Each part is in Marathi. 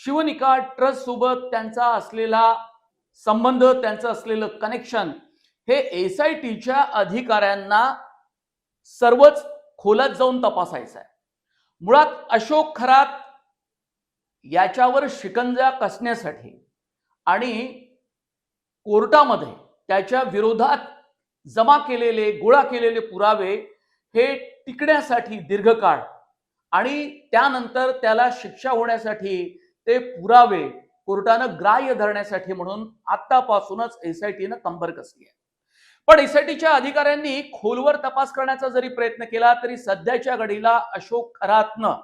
शिवनिका ट्रस्ट सोबत त्यांचा असलेला संबंध, त्यांचं असलेलं कनेक्शन हे एसआयटीच्या अधिकाऱ्यांना सर्वच खोलात जाऊन तपासायचं आहे. मुळात अशोक खरात याच्यावर शिकंजा कसण्यासाठी आणि कोर्टामध्ये त्याच्या विरोधात जमा केलेले, गोळा केलेले पुरावे हे टिकण्यासाठी दीर्घकाळ आणि त्यानंतर त्याला शिक्षा होण्यासाठी ते पुरावे कोर्टानं ग्राह्य धरण्यासाठी म्हणून आतापासूनच एसआयटीनं कंबर कसली आहे. पण एसआयटीच्या अधिकाऱ्यांनी खोलवर तपास करण्याचा जरी प्रयत्न केला तरी सध्याच्या घडीला अशोक खरातनं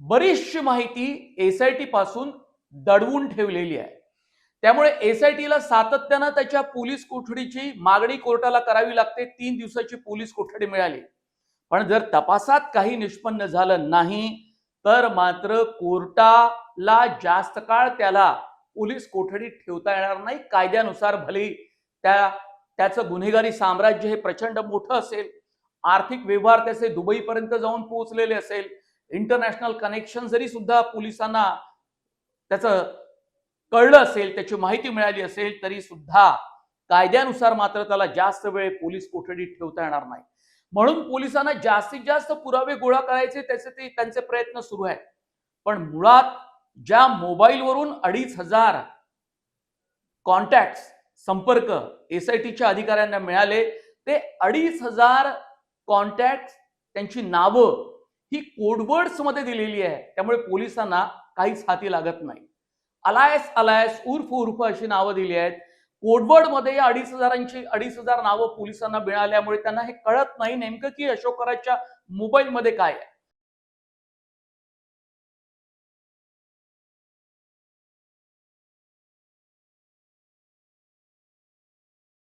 बरीचशी माहिती एसआयटी पासून दडवून ठेवलेली आहे. त्यामुळे एसआयटीला सातत्यानं त्याच्या पोलीस कोठडीची मागणी कोर्टाला करावी लागते. 3 दिवसाची पोलीस कोठडी मिळाली, पण जर तपासात काही निष्पन्न झालं नाही तर मात्र कोर्टाला जास्त काळ त्याला पोलीस कोठडीत ठेवता येणार नाही. कायद्यानुसार भले त्याचं गुन्हेगारी साम्राज्य हे प्रचंड मोठं असेल, आर्थिक व्यवहार त्याचे दुबईपर्यंत जाऊन पोहोचलेले असेल, इंटरनॅशनल कनेक्शन जरी सुद्धा पोलिसांना त्याचं कळलं असेल, त्याची माहिती मिळाली असेल, तरी सुद्धा कायद्यानुसार मात्र त्याला जास्त वेळ पोलीस कोठडीत ठेवता येणार नाही. म्हणून पोलिसांना जास्तीत जास्त पुरावे गोळा करायचे त्यांचे प्रयत्न सुरू आहेत. पण मुळात ज्या मोबाईलवरून 2,500 कॉन्टॅक्ट संपर्क एसआयटीच्या अधिकाऱ्यांना मिळाले, ते 2,500 कॉन्टॅक्ट त्यांची नावं ही कोडवर्ड्स मध्ये दिलेली आहे. त्यामुळे पोलिसांना काहीच हाती लागत नाही. अलायस उर्फ अशी नावं दिली आहेत. कोडवर्ड मध्ये 2,500 नावं पोलिसांना मिळाल्यामुळे त्यांना हे कळत नाही नेमकं की अशोक खरातच्या मोबाईल मध्ये काय आहे.